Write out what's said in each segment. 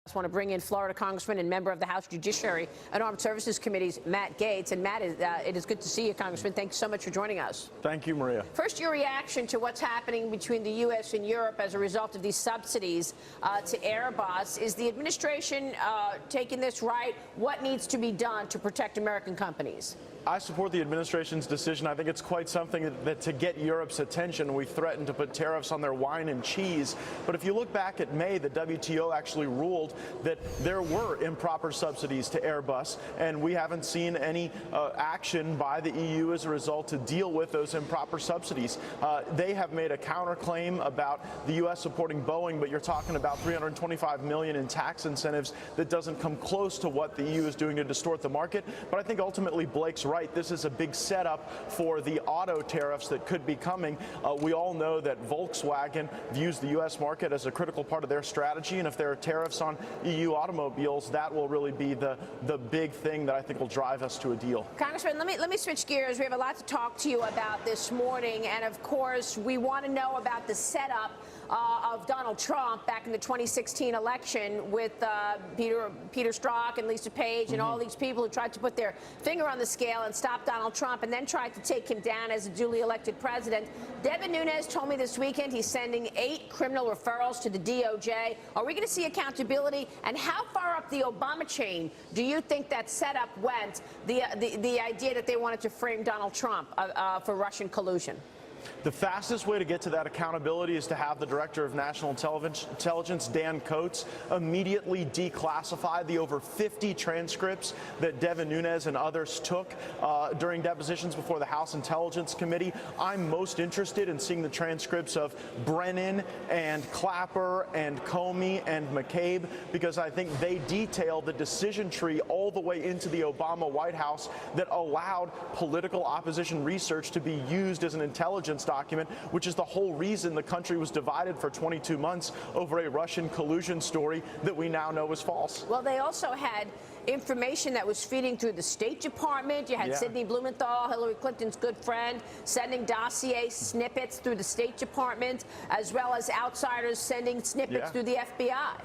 I want to bring in Florida Congressman and member of the House Judiciary and Armed Services Committees, Matt Gaetz. And Matt, it is good to see you, Congressman. Thanks so much for joining us. Thank you, Maria. First, your reaction to what's happening between the U.S. and Europe as a result of these subsidies to Airbus. Is the administration taking this right? What needs to be done to protect American companies? I support the administration's decision. I think it's quite something that to get Europe's attention, we threatened to put tariffs on their wine and cheese. But if you look back at May, the WTO actually ruled that there were improper subsidies to Airbus, and we haven't seen any action by the EU as a result to deal with those improper subsidies. They have made a counterclaim about the U.S. supporting Boeing, but you're talking about $325 million in tax incentives that doesn't come close to what the EU is doing to distort the market. But I think ultimately Blake's right. This is a big setup for the auto tariffs that could be coming. We all know that Volkswagen views the U.S. market as a critical part of their strategy, and if there are tariffs on EU automobiles, that will really be the big thing that I think will drive us to a deal. Congressman, let me switch gears. We have a lot to talk to you about this morning, and of course, we want to know about the setup of Donald Trump back in the 2016 election with Peter Strzok and Lisa Page and all these people who tried to put their finger on the scale and stop Donald Trump and then tried to take him down as a duly elected president. Devin Nunes told me this weekend he's sending 8 criminal referrals to the DOJ. Are we going to see accountability? And how far up the Obama chain do you think that setup went, the idea that they wanted to frame Donald Trump for Russian collusion? The fastest way to get to that accountability is to have the Director of National Intelligence, Dan Coats, immediately declassify the over 50 transcripts that Devin Nunes and others took during depositions before the House Intelligence Committee. I'm most interested in seeing the transcripts of Brennan and Clapper and Comey and McCabe, because I think they detail the decision tree all the way into the Obama White House that allowed political opposition research to be used as an intelligence document, which is the whole reason the country was divided for 22 months over a Russian collusion story that we now know is false. Well, they also had information that was feeding through the State Department. You had Sidney Blumenthal, Hillary Clinton's good friend, sending dossier snippets through the State Department, as well as outsiders sending snippets through the FBI.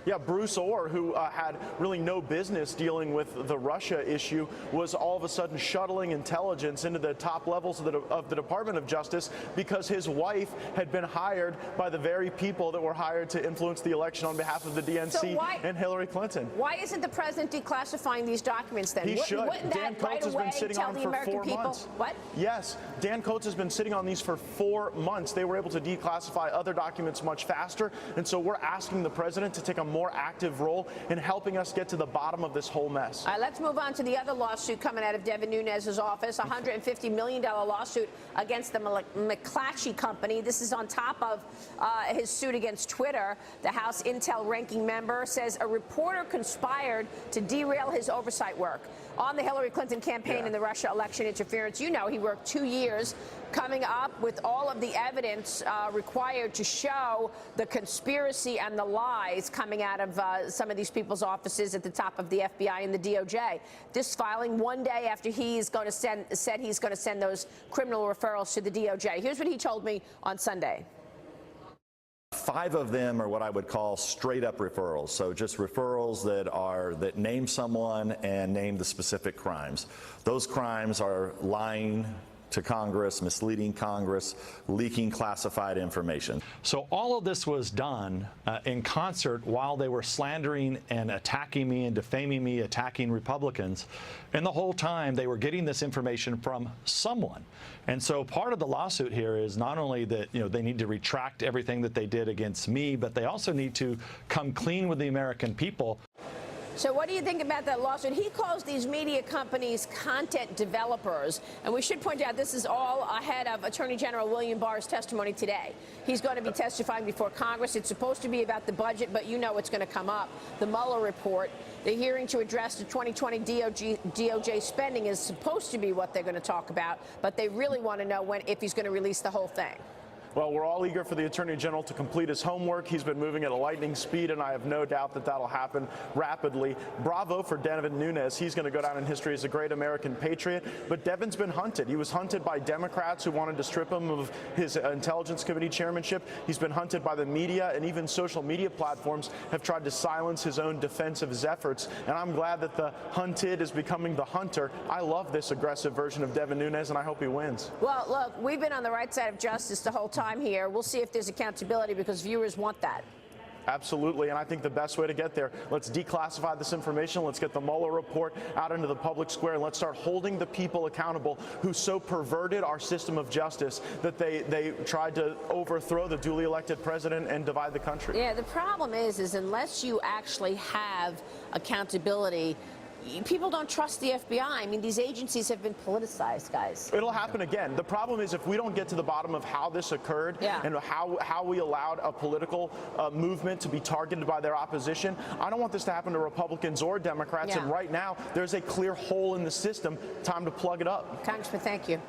Yeah, Bruce Orr, who had really no business dealing with the Russia issue, was all of a sudden shuttling intelligence into the top levels of the Department of Justice because his wife had been hired by the very people that were hired to influence the election on behalf of the DNC and Hillary Clinton. Why isn't the president declassifying these documents then? He should. Dan Coats has been sitting on them for 4 months. What? Yes, Dan Coats has been sitting on these for 4 months. They were able to declassify other documents much faster, and so we're asking the president to take a more active role in helping us get to the bottom of this whole mess. All right, let's move on to the other lawsuit coming out of Devin Nunes' office, a $150 million lawsuit against the McClatchy Company. This is on top of his suit against Twitter. The House Intel ranking member says a reporter conspired to derail his oversight work on the Hillary Clinton campaign and the Russia election interference. You know, he worked 2 years coming up with all of the evidence required to show the conspiracy and the lies coming out of some of these people's offices at the top of the FBI and the DOJ. This filing 1 day after he's going to said he's going to send those criminal referrals to the DOJ. Here's what he told me on Sunday. 5 of them are what I would call straight up referrals. So just referrals that name someone and name the specific crimes. Those crimes are lying to Congress, misleading Congress, leaking classified information. So all of this was done in concert while they were slandering and attacking me and defaming me, attacking Republicans. And the whole time they were getting this information from someone. And so part of the lawsuit here is not only that, they need to retract everything that they did against me, but they also need to come clean with the American people. So what do you think about that lawsuit? He calls these media companies content developers. And we should point out this is all ahead of Attorney General William Barr's testimony today. He's going to be testifying before Congress. It's supposed to be about the budget, but you know what's going to come up. The Mueller Report, the hearing to address the 2020 DOJ spending is supposed to be what they're going to talk about, but they really want to know if he's going to release the whole thing. Well, we're all eager for the Attorney General to complete his homework. He's been moving at a lightning speed, and I have no doubt that that'll happen rapidly. Bravo for Devin Nunes. He's going to go down in history as a great American patriot. But Devin's been hunted. He was hunted by Democrats who wanted to strip him of his Intelligence Committee chairmanship. He's been hunted by the media, and even social media platforms have tried to silence his own defense of his efforts. And I'm glad that the hunted is becoming the hunter. I love this aggressive version of Devin Nunes, and I hope he wins. Well, look, we've been on the right side of justice the whole time here. We'll see if there's accountability because viewers want that. Absolutely, and I think the best way to get there, let's declassify this information, let's get the Mueller report out into the public square, and let's start holding the people accountable who so perverted our system of justice that they tried to overthrow the duly elected president and divide the country. Yeah, the problem is unless you actually have accountability, people don't trust the FBI. I mean, these agencies have been politicized, guys. It'll happen again. The problem is if we don't get to the bottom of how this occurred and how we allowed a political movement to be targeted by their opposition, I don't want this to happen to Republicans or Democrats. And right now, there's a clear hole in the system. Time to plug it up. Congressman, thank you.